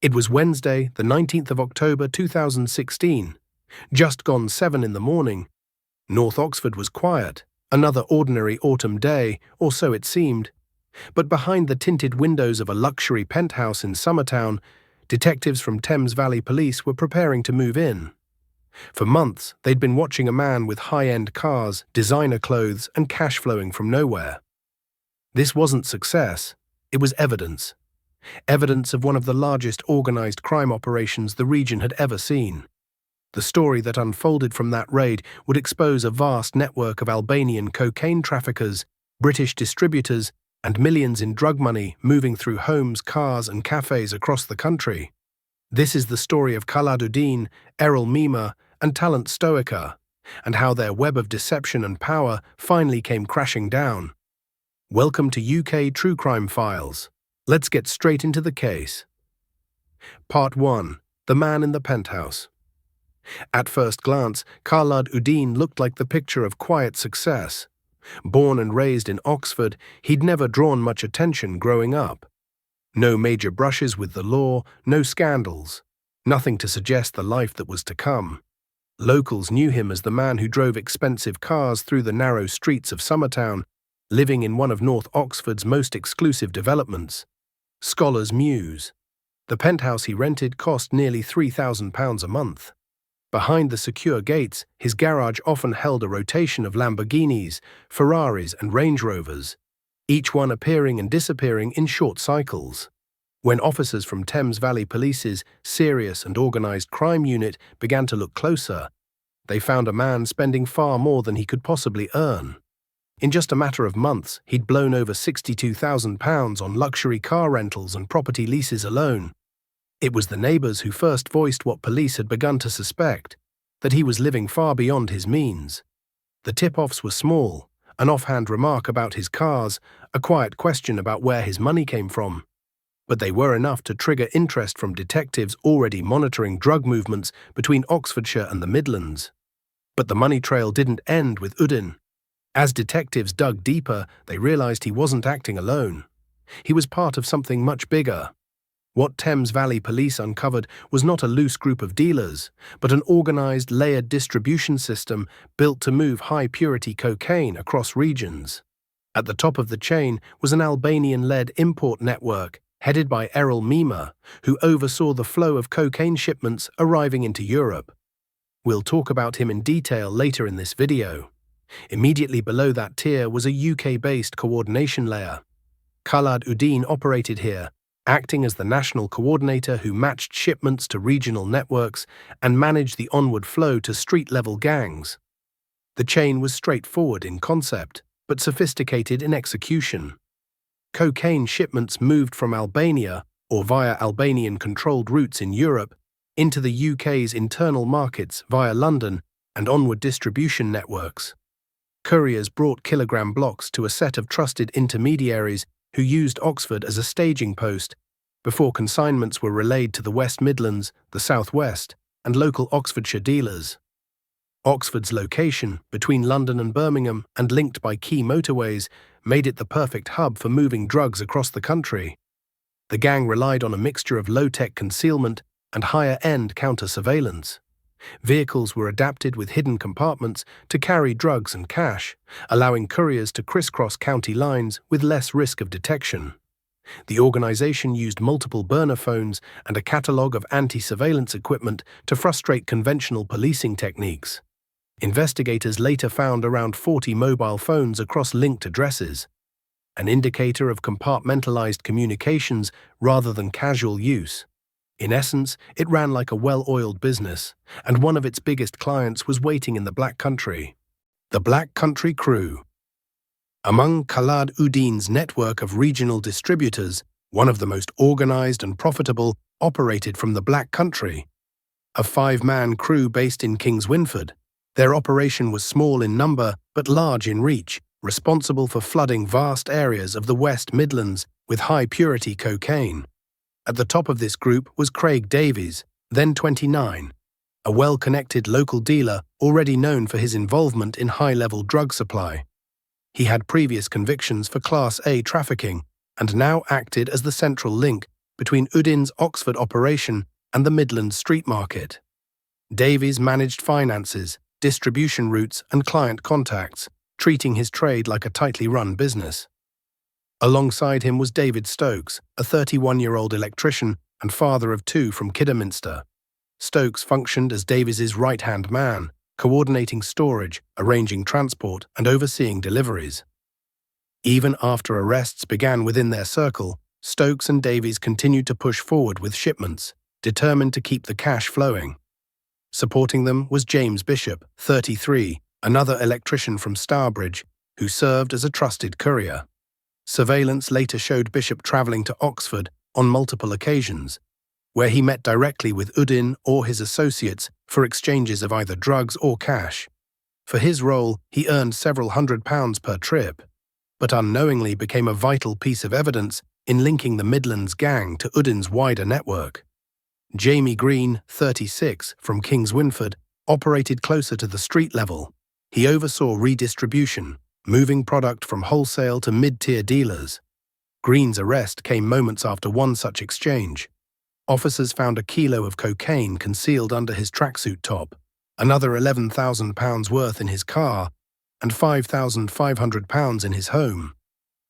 It was Wednesday, the 19th of October 2016. Just gone 7 in the morning. North Oxford was quiet, another ordinary autumn day, or so it seemed. But behind the tinted windows of a luxury penthouse in Summertown, detectives from Thames Valley Police were preparing to move in. For months, they'd been watching a man with high-end cars, designer clothes, and cash flowing from nowhere. This wasn't success, it was evidence. Evidence of one of the largest organized crime operations the region had ever seen. The story that unfolded from that raid would expose a vast network of Albanian cocaine traffickers, British distributors, and millions in drug money moving through homes, cars, and cafes across the country. This is the story of Uddin, Errol, Mima, and Talent Stoica, and how their web of deception and power finally came crashing down. Welcome to UK True Crime Files. Let's get straight into the case. Part 1. The Man in the Penthouse. At first glance, Uddin looked like the picture of quiet success. Born and raised in Oxford, he'd never drawn much attention growing up. No major brushes with the law, no scandals. Nothing to suggest the life that was to come. Locals knew him as the man who drove expensive cars through the narrow streets of Summertown, living in one of North Oxford's most exclusive developments. Scholars muse. The penthouse he rented cost nearly £3,000 a month. Behind the secure gates, his garage often held a rotation of Lamborghinis, Ferraris, and Range Rovers, each one appearing and disappearing in short cycles. When officers from Thames Valley Police's serious and organized crime unit began to look closer, they found a man spending far more than he could possibly earn. In just a matter of months, he'd blown over £62,000 on luxury car rentals and property leases alone. It was the neighbours who first voiced what police had begun to suspect, that he was living far beyond his means. The tip-offs were small, an offhand remark about his cars, a quiet question about where his money came from. But they were enough to trigger interest from detectives already monitoring drug movements between Oxfordshire and the Midlands. But the money trail didn't end with Uddin. As detectives dug deeper, they realised he wasn't acting alone. He was part of something much bigger. What Thames Valley Police uncovered was not a loose group of dealers, but an organised, layered distribution system built to move high-purity cocaine across regions. At the top of the chain was an Albanian-led import network headed by Errol Mima, who oversaw the flow of cocaine shipments arriving into Europe. We'll talk about him in detail later in this video. Immediately below that tier was a UK-based coordination layer. Uddin operated here, acting as the national coordinator who matched shipments to regional networks and managed the onward flow to street-level gangs. The chain was straightforward in concept, but sophisticated in execution. Cocaine shipments moved from Albania, or via Albanian-controlled routes in Europe, into the UK's internal markets via London and onward distribution networks. Couriers brought kilogram blocks to a set of trusted intermediaries who used Oxford as a staging post before consignments were relayed to the West Midlands, the South West, and local Oxfordshire dealers. Oxford's location, between London and Birmingham and linked by key motorways, made it the perfect hub for moving drugs across the country. The gang relied on a mixture of low-tech concealment and higher-end counter-surveillance. Vehicles were adapted with hidden compartments to carry drugs and cash, allowing couriers to crisscross county lines with less risk of detection. The organisation used multiple burner phones and a catalogue of anti-surveillance equipment to frustrate conventional policing techniques. Investigators later found around 40 mobile phones across linked addresses, an indicator of compartmentalised communications rather than casual use. In essence, it ran like a well-oiled business, and one of its biggest clients was waiting in the Black Country. The Black Country Crew. Among Uddin's network of regional distributors, one of the most organised and profitable operated from the Black Country. A 5-man crew based in Kingswinford, their operation was small in number but large in reach, responsible for flooding vast areas of the West Midlands with high-purity cocaine. At the top of this group was Craig Davies, then 29, a well-connected local dealer already known for his involvement in high-level drug supply. He had previous convictions for Class A trafficking and now acted as the central link between Uddin's Oxford operation and the Midlands street market. Davies managed finances, distribution routes, and client contacts, treating his trade like a tightly run business. Alongside him was David Stokes, a 31-year-old electrician and father of two from Kidderminster. Stokes functioned as Davies's right-hand man, coordinating storage, arranging transport, and overseeing deliveries. Even after arrests began within their circle, Stokes and Davies continued to push forward with shipments, determined to keep the cash flowing. Supporting them was James Bishop, 33, another electrician from Stourbridge, who served as a trusted courier. Surveillance later showed Bishop travelling to Oxford on multiple occasions, where he met directly with Uddin or his associates for exchanges of either drugs or cash. For his role, he earned several £100s per trip, but unknowingly became a vital piece of evidence in linking the Midlands gang to Uddin's wider network. Jamie Green, 36, from Kingswinford, operated closer to the street level. He oversaw redistribution, moving product from wholesale to mid-tier dealers. Green's arrest came moments after one such exchange. Officers found a kilo of cocaine concealed under his tracksuit top, another £11,000 worth in his car, and £5,500 in his home.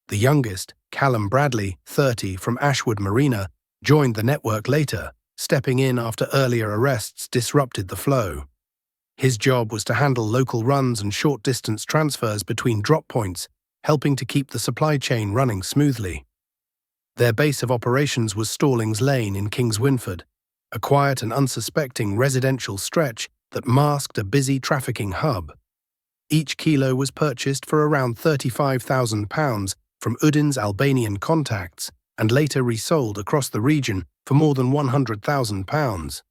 The youngest, Callum Bradley, 30, from Ashwood Marina, joined the network later, stepping in after earlier arrests disrupted the flow. His job was to handle local runs and short-distance transfers between drop points, helping to keep the supply chain running smoothly. Their base of operations was Stallings Lane in Kingswinford, a quiet and unsuspecting residential stretch that masked a busy trafficking hub. Each kilo was purchased for around £35,000 from Uddin's Albanian contacts and later resold across the region for more than £100,000.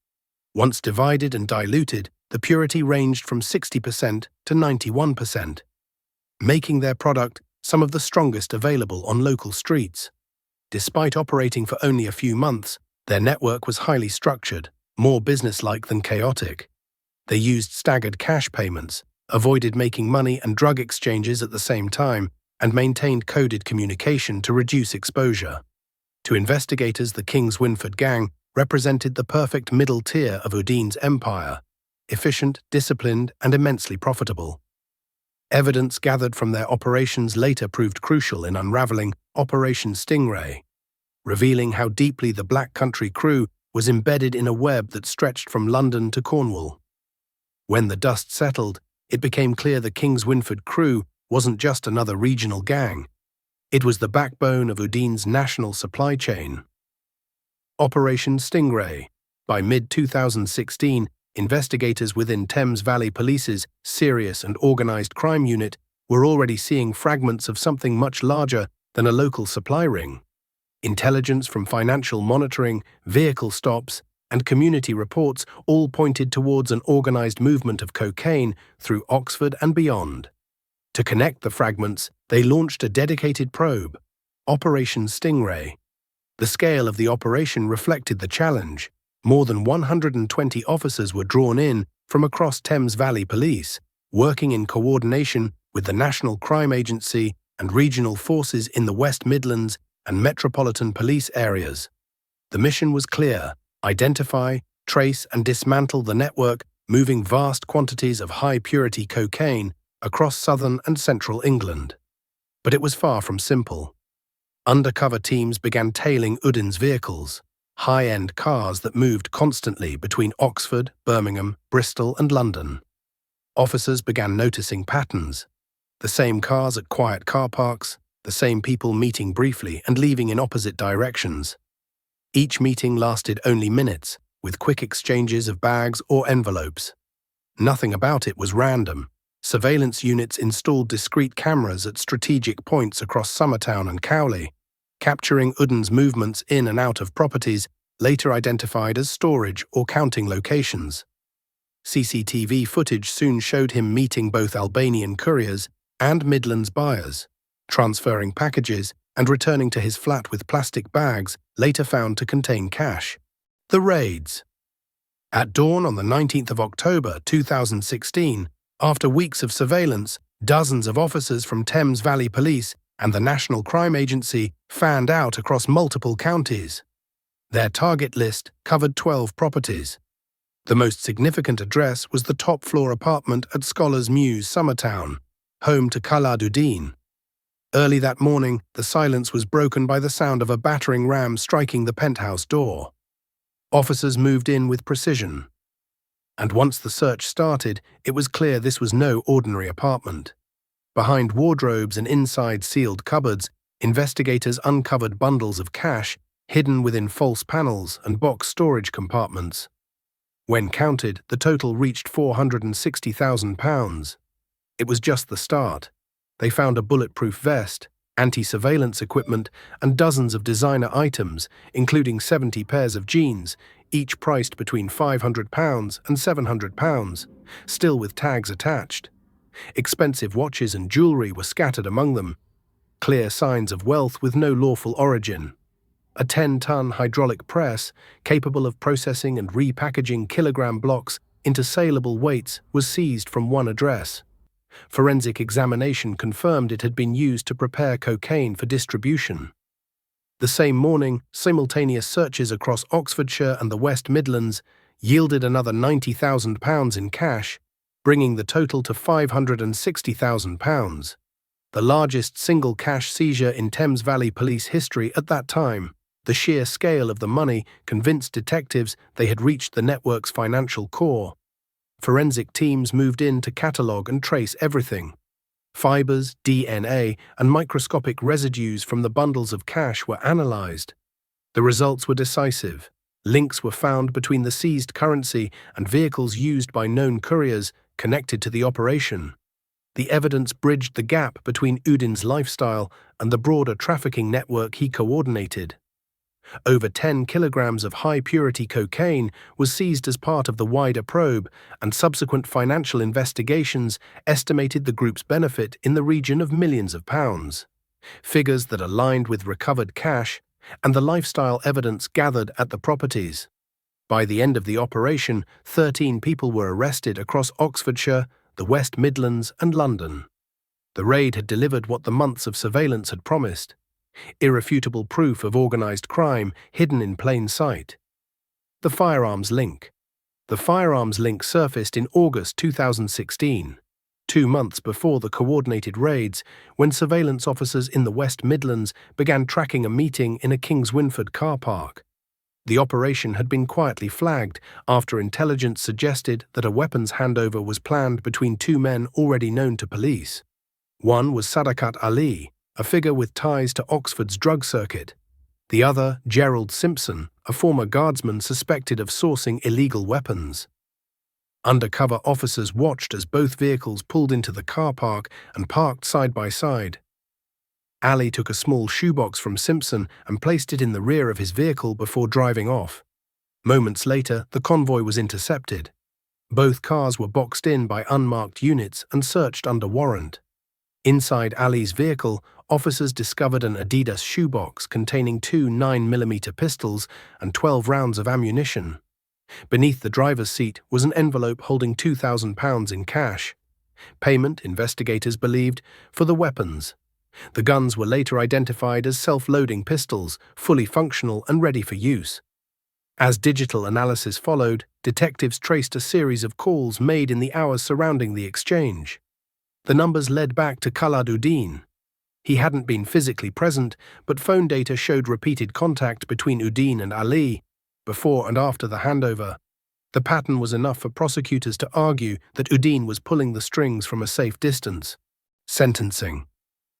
Once divided and diluted, the purity ranged from 60% to 91%, making their product some of the strongest available on local streets. Despite operating for only a few months, their network was highly structured, more businesslike than chaotic. They used staggered cash payments, avoided making money and drug exchanges at the same time, and maintained coded communication to reduce exposure. To investigators, the Kingswinford gang represented the perfect middle tier of Uddin's empire, efficient, disciplined, and immensely profitable. Evidence gathered from their operations later proved crucial in unravelling Operation Stingray, revealing how deeply the Black Country crew was embedded in a web that stretched from London to Cornwall. When the dust settled, it became clear the Kingswinford crew wasn't just another regional gang. It was the backbone of Uddin's national supply chain. Operation Stingray. By mid-2016, investigators within Thames Valley Police's Serious and Organised Crime Unit were already seeing fragments of something much larger than a local supply ring. Intelligence from financial monitoring, vehicle stops, and community reports all pointed towards an organised movement of cocaine through Oxford and beyond. To connect the fragments, they launched a dedicated probe, Operation Stingray. The scale of the operation reflected the challenge. More than 120 officers were drawn in from across Thames Valley Police, working in coordination with the National Crime Agency and regional forces in the West Midlands and Metropolitan Police areas. The mission was clear: identify, trace, and dismantle the network moving vast quantities of high-purity cocaine across southern and central England. But it was far from simple. Undercover teams began tailing Uddin's vehicles, high-end cars that moved constantly between Oxford, Birmingham, Bristol, and London. Officers began noticing patterns. The same cars at quiet car parks, the same people meeting briefly and leaving in opposite directions. Each meeting lasted only minutes, with quick exchanges of bags or envelopes. Nothing about it was random. Surveillance units installed discrete cameras at strategic points across Summertown and Cowley, capturing Uddin's movements in and out of properties later identified as storage or counting locations. CCTV footage soon showed him meeting both Albanian couriers and Midlands buyers, transferring packages and returning to his flat with plastic bags later found to contain cash. The raids. At dawn on the 19th of October 2016, after weeks of surveillance, dozens of officers from Thames Valley Police and the National Crime Agency fanned out across multiple counties. Their target list covered 12 properties. The most significant address was the top-floor apartment at Scholars Mews, Summertown, home to Uddin. Early that morning, the silence was broken by the sound of a battering ram striking the penthouse door. Officers moved in with precision. And once the search started, it was clear this was no ordinary apartment. Behind wardrobes and inside sealed cupboards, investigators uncovered bundles of cash hidden within false panels and box storage compartments. When counted, the total reached £460,000. It was just the start. They found a bulletproof vest, anti-surveillance equipment, and dozens of designer items, including 70 pairs of jeans, each priced between £500 and £700, still with tags attached. Expensive watches and jewellery were scattered among them, clear signs of wealth with no lawful origin. A 10-ton hydraulic press, capable of processing and repackaging kilogram blocks into saleable weights, was seized from one address. Forensic examination confirmed it had been used to prepare cocaine for distribution. The same morning, simultaneous searches across Oxfordshire and the West Midlands yielded another £90,000 in cash, bringing the total to £560,000, the largest single cash seizure in Thames Valley Police history at that time. The sheer scale of the money convinced detectives they had reached the network's financial core. Forensic teams moved in to catalogue and trace everything. Fibers, DNA, and microscopic residues from the bundles of cash were analysed. The results were decisive. Links were found between the seized currency and vehicles used by known couriers connected to the operation. The evidence bridged the gap between Uddin's lifestyle and the broader trafficking network he coordinated. Over 10 kilograms of high-purity cocaine was seized as part of the wider probe, and subsequent financial investigations estimated the group's benefit in the region of millions of pounds, figures that aligned with recovered cash and the lifestyle evidence gathered at the properties. By the end of the operation, 13 people were arrested across Oxfordshire, the West Midlands, and London. The raid had delivered what the months of surveillance had promised: irrefutable proof of organised crime hidden in plain sight. The Firearms link. The Firearms link surfaced in August 2016, 2 months before the coordinated raids, when surveillance officers in the West Midlands began tracking a meeting in a Kingswinford car park. The operation had been quietly flagged after intelligence suggested that a weapons handover was planned between two men already known to police. One was Sadakat Ali, a figure with ties to Oxford's drug circuit. The other, Gerald Simpson, a former guardsman suspected of sourcing illegal weapons. Undercover officers watched as both vehicles pulled into the car park and parked side by side. Ali took a small shoebox from Simpson and placed it in the rear of his vehicle before driving off. Moments later, the convoy was intercepted. Both cars were boxed in by unmarked units and searched under warrant. Inside Ali's vehicle, officers discovered an Adidas shoebox containing 2 9mm pistols and 12 rounds of ammunition. Beneath the driver's seat was an envelope holding £2,000 in cash. Payment, investigators believed, for the weapons. The guns were later identified as self-loading pistols, fully functional and ready for use. As digital analysis followed, detectives traced a series of calls made in the hours surrounding the exchange. The numbers led back to Uddin. He hadn't been physically present, but phone data showed repeated contact between Uddin and Ali, before and after the handover. The pattern was enough for prosecutors to argue that Uddin was pulling the strings from a safe distance. Sentencing.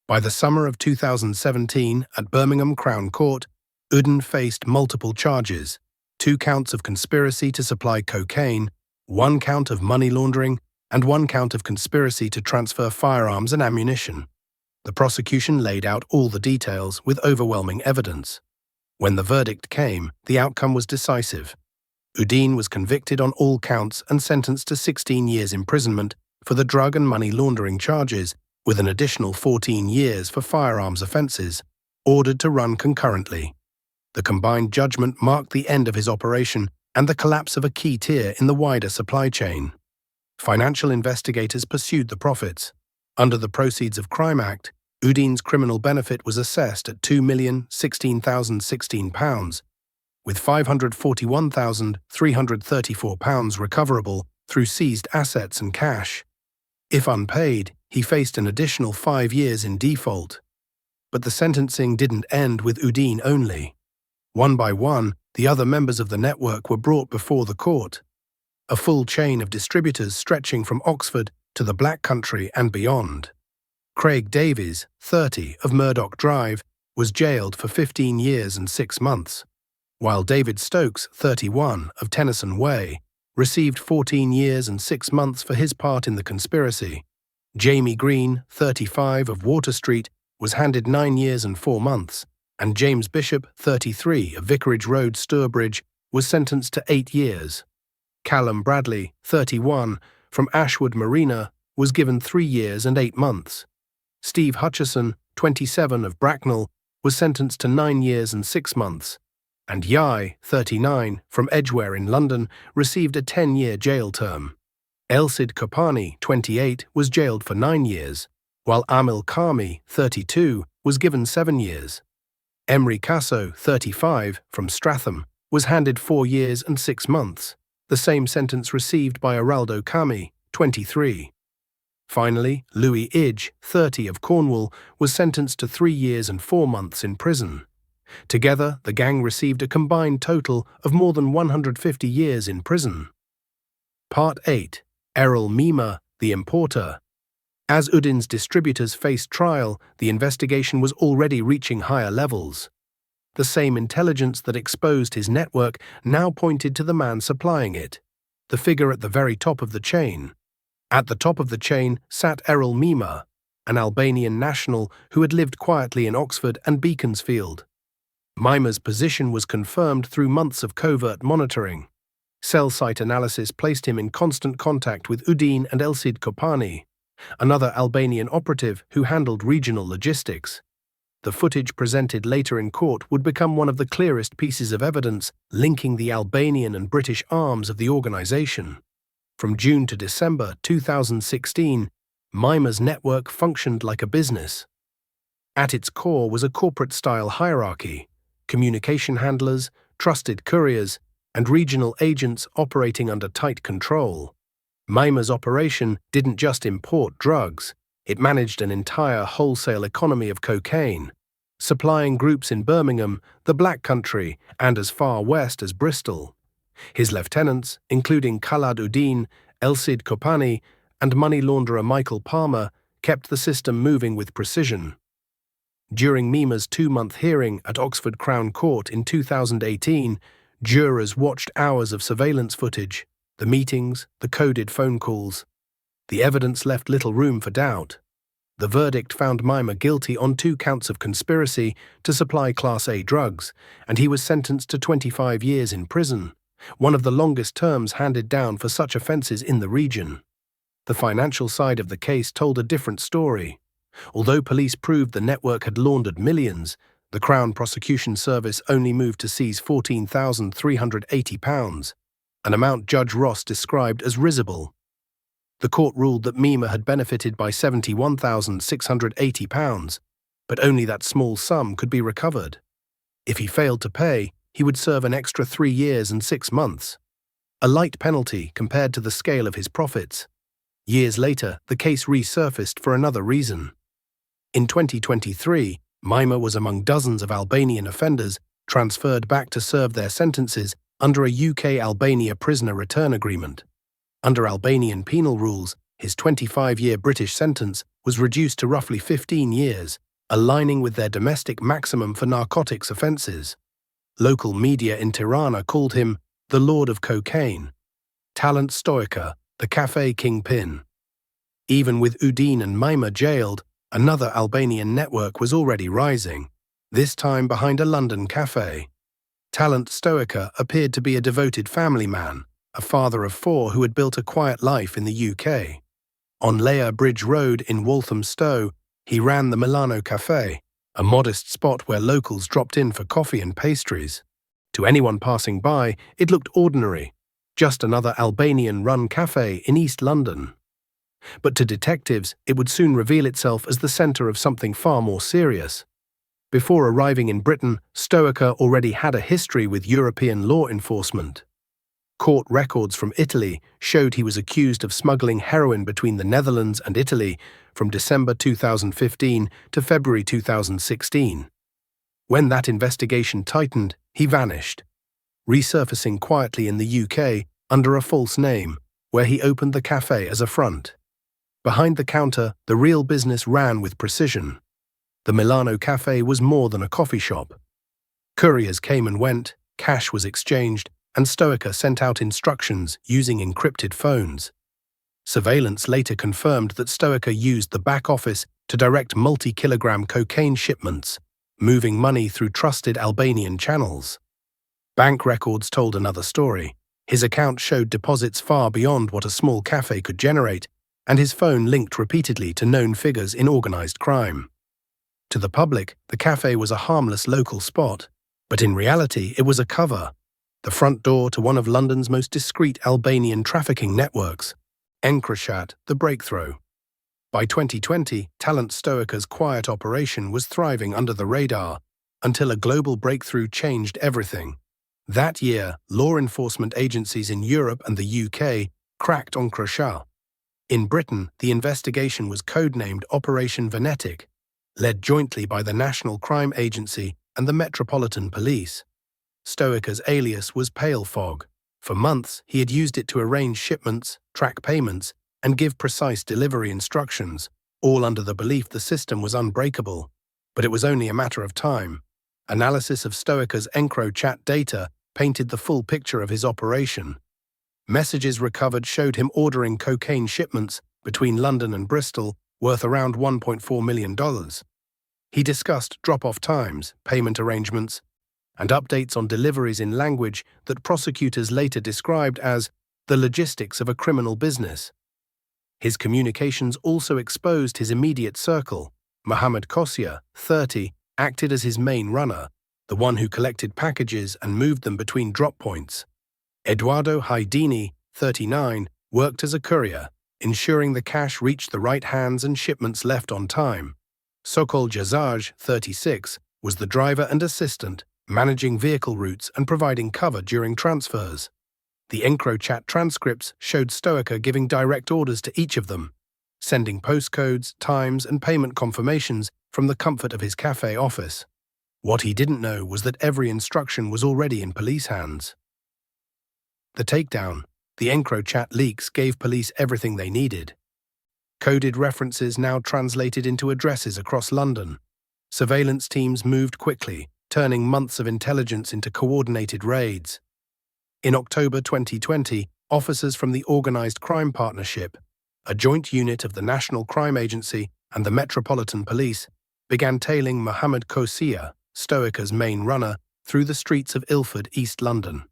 By the summer of 2017, at Birmingham Crown Court, Uddin faced multiple charges: 2 counts of conspiracy to supply cocaine, 1 count of money laundering, and 1 count of conspiracy to transfer firearms and ammunition. The prosecution laid out all the details with overwhelming evidence. When the verdict came, the outcome was decisive. Uddin was convicted on all counts and sentenced to 16 years imprisonment for the drug and money laundering charges, with an additional 14 years for firearms offences, ordered to run concurrently. The combined judgment marked the end of his operation and the collapse of a key tier in the wider supply chain. Financial investigators pursued the profits. Under the Proceeds of Crime Act, Uddin's criminal benefit was assessed at £2,016,016, with £541,334 recoverable through seized assets and cash. If unpaid, he faced an additional 5 years in default. But the sentencing didn't end with Uddin only. One by one, the other members of the network were brought before the court. A full chain of distributors stretching from Oxford to the Black Country and beyond. Craig Davies, 30, of Murdoch Drive, was jailed for 15 years and 6 months, while David Stokes, 31, of Tennyson Way, received 14 years and 6 months for his part in the conspiracy. Jamie Green, 35, of Water Street, was handed 9 years and 4 months, and James Bishop, 33, of Vicarage Road, Stourbridge, was sentenced to 8 years. Callum Bradley, 31, from Ashwood Marina, was given 3 years and 8 months. Steve Hutchison, 27, of Bracknell, was sentenced to 9 years and 6 months, and Yai, 39, from Edgware in London, received a 10-year jail term. Elsid Kopani, 28, was jailed for 9 years, while Amil Kami, 32, was given 7 years. Emery Casso, 35, from Stratham, was handed 4 years and 6 months, the same sentence received by Araldo Kami, 23. Finally, Louis Idge, 30, of Cornwall, was sentenced to 3 years and 4 months in prison. Together, the gang received a combined total of more than 150 years in prison. Part 8. Errol Mima, the importer. As Uddin's distributors faced trial, the investigation was already reaching higher levels. The same intelligence that exposed his network now pointed to the man supplying it, the figure at the very top of the chain. At the top of the chain sat Errol Mima, an Albanian national who had lived quietly in Oxford and Beaconsfield. Mima's position was confirmed through months of covert monitoring. Cell site analysis placed him in constant contact with Uddin and Elsid Kopani, another Albanian operative who handled regional logistics. The footage presented later in court would become one of the clearest pieces of evidence linking the Albanian and British arms of the organization. From June to December 2016, Mima's network functioned like a business. At its core was a corporate-style hierarchy: communication handlers, trusted couriers, and regional agents operating under tight control. Mima's operation didn't just import drugs, it managed an entire wholesale economy of cocaine, supplying groups in Birmingham, the Black Country, and as far west as Bristol. His lieutenants, including Khalad Uddin, Elsid Kopani, and money launderer Michael Palmer, kept the system moving with precision. During Mima's 2-month hearing at Oxford Crown Court in 2018, jurors watched hours of surveillance footage, the meetings, the coded phone calls. The evidence left little room for doubt. The verdict found Mima guilty on 2 counts of conspiracy to supply Class A drugs, and he was sentenced to 25 years in prison, one of the longest terms handed down for such offences in the region. The financial side of the case told a different story. Although police proved the network had laundered millions, the Crown Prosecution Service only moved to seize £14,380, an amount Judge Ross described as risible. The court ruled that Mima had benefited by £71,680, but only that small sum could be recovered. If he failed to pay, he would serve an extra 3 years and 6 months, a light penalty compared to the scale of his profits. Years later, the case resurfaced for another reason. In 2023, Mima was among dozens of Albanian offenders transferred back to serve their sentences under a UK-Albania prisoner return agreement. Under Albanian penal rules, his 25-year British sentence was reduced to roughly 15 years, aligning with their domestic maximum for narcotics offences. Local media in Tirana called him the Lord of Cocaine, Talent Stoica, the cafe kingpin. Even with Uddin and Mima jailed, another Albanian network was already rising, this time behind a London cafe. Talent Stoica appeared to be a devoted family man, a father of 4 who had built a quiet life in the UK. On Leia Bridge Road in Walthamstow, he ran the Milano Café, a modest spot where locals dropped in for coffee and pastries. To anyone passing by, it looked ordinary, just another Albanian-run cafe in East London. But to detectives, it would soon reveal itself as the centre of something far more serious. Before arriving in Britain, Stoica already had a history with European law enforcement. Court records from Italy showed he was accused of smuggling heroin between the Netherlands and Italy from December 2015 to February 2016. When that investigation tightened, he vanished, resurfacing quietly in the UK under a false name, where he opened the cafe as a front. Behind the counter, the real business ran with precision. The Milano cafe was more than a coffee shop. Couriers came and went, cash was exchanged, and Stoica sent out instructions using encrypted phones. Surveillance later confirmed that Stoica used the back office to direct multi-kilogram cocaine shipments, moving money through trusted Albanian channels. Bank records told another story. His account showed deposits far beyond what a small cafe could generate, and his phone linked repeatedly to known figures in organized crime. To the public, the cafe was a harmless local spot, but in reality it was a cover, the front door to one of London's most discreet Albanian trafficking networks, Encrochat, the breakthrough. By 2020, Talent Stoica's quiet operation was thriving under the radar, until a global breakthrough changed everything. That year, law enforcement agencies in Europe and the UK cracked Encrochat. In Britain, the investigation was codenamed Operation Venetic, led jointly by the National Crime Agency and the Metropolitan Police. Stoica's alias was Pale Fog. For months, he had used it to arrange shipments, track payments, and give precise delivery instructions, all under the belief the system was unbreakable. But it was only a matter of time. Analysis of Stoica's Encrochat data painted the full picture of his operation. Messages recovered showed him ordering cocaine shipments between London and Bristol worth around $1.4 million. He discussed drop-off times, payment arrangements, and updates on deliveries in language that prosecutors later described as the logistics of a criminal business. His communications also exposed his immediate circle. Mohammed Kosia, 30, acted as his main runner, the one who collected packages and moved them between drop points. Eduardo Haidini, 39, worked as a courier, ensuring the cash reached the right hands and shipments left on time. Sokol Jazaj, 36, was the driver and assistant, managing vehicle routes and providing cover during transfers. The Encrochat transcripts showed Stoica giving direct orders to each of them, sending postcodes, times, and payment confirmations from the comfort of his cafe office. What he didn't know was that every instruction was already in police hands. The takedown, the Encrochat leaks, gave police everything they needed. Coded references now translated into addresses across London. Surveillance teams moved quickly, turning months of intelligence into coordinated raids. In October 2020, officers from the Organised Crime Partnership, a joint unit of the National Crime Agency and the Metropolitan Police, began tailing Mohammed Kosia, Stoica's main runner, through the streets of Ilford, East London.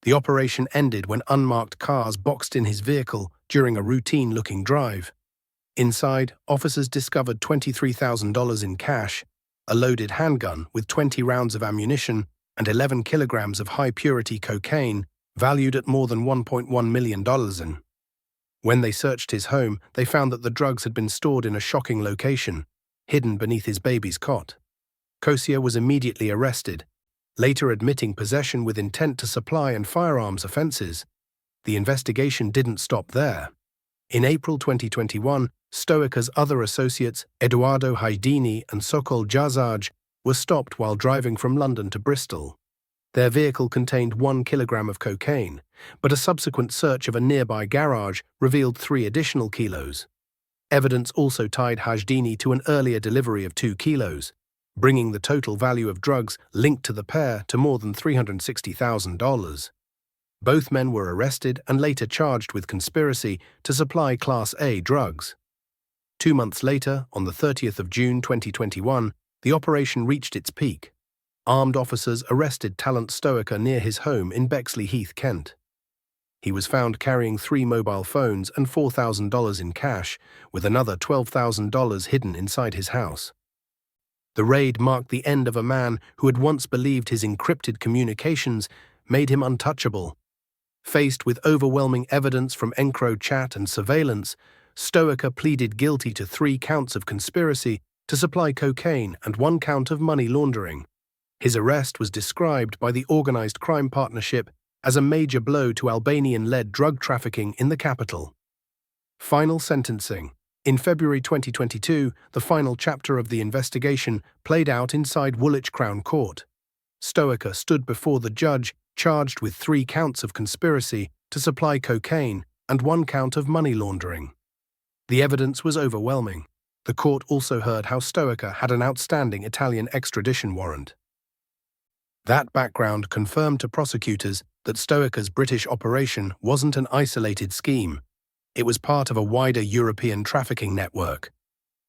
The operation ended when unmarked cars boxed in his vehicle during a routine-looking drive. Inside, officers discovered $23,000 in cash, a loaded handgun with 20 rounds of ammunition, and 11 kilograms of high-purity cocaine, valued at more than $1.1 million in. When they searched his home, they found that the drugs had been stored in a shocking location, hidden beneath his baby's cot. Kosia was immediately arrested, later admitting possession with intent to supply and firearms offences. The investigation didn't stop there. In April 2021, Stoica's other associates, Eduardo Haidini and Sokol Jazaj, were stopped while driving from London to Bristol. Their vehicle contained 1 kilogram of cocaine, but a subsequent search of a nearby garage revealed 3 additional kilos. Evidence also tied Hajdini to an earlier delivery of 2 kilos, bringing the total value of drugs linked to the pair to more than $360,000. Both men were arrested and later charged with conspiracy to supply Class A drugs. 2 months later, on the 30th of June 2021, the operation reached its peak. Armed officers arrested Talent Stoica near his home in Bexley Heath, Kent. He was found carrying 3 mobile phones and $4,000 in cash, with another $12,000 hidden inside his house. The raid marked the end of a man who had once believed his encrypted communications made him untouchable. Faced with overwhelming evidence from Encrochat and surveillance, Stoica pleaded guilty to 3 counts of conspiracy to supply cocaine and 1 count of money laundering. His arrest was described by the organised crime partnership as a major blow to Albanian-led drug trafficking in the capital. Final sentencing. In February 2022, the final chapter of the investigation played out inside Woolwich Crown Court. Stoica stood before the judge, charged with 3 counts of conspiracy to supply cocaine and 1 count of money laundering. The evidence was overwhelming. The court also heard how Stoica had an outstanding Italian extradition warrant. That background confirmed to prosecutors that Stoica's British operation wasn't an isolated scheme. It was part of a wider European trafficking network.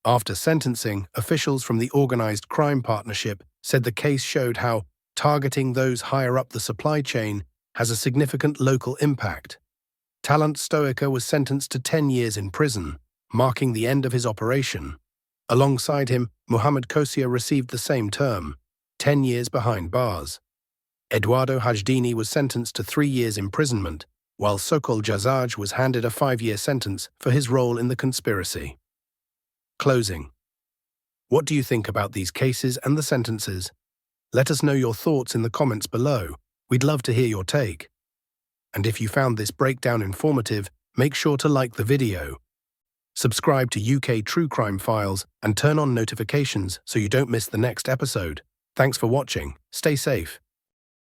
After sentencing, officials from the organised crime partnership said the case showed how targeting those higher up the supply chain has a significant local impact. Talent Stoica was sentenced to 10 years in prison, marking the end of his operation. Alongside him, Muhammad Kosia received the same term, 10 years behind bars. Eduardo Hajdini was sentenced to 3 years imprisonment, while Sokol Jazaj was handed a 5-year sentence for his role in the conspiracy. Closing. What do you think about these cases and the sentences? Let us know your thoughts in the comments below. We'd love to hear your take. And if you found this breakdown informative, make sure to like the video. Subscribe to UK True Crime Files and turn on notifications so you don't miss the next episode. Thanks for watching. Stay safe.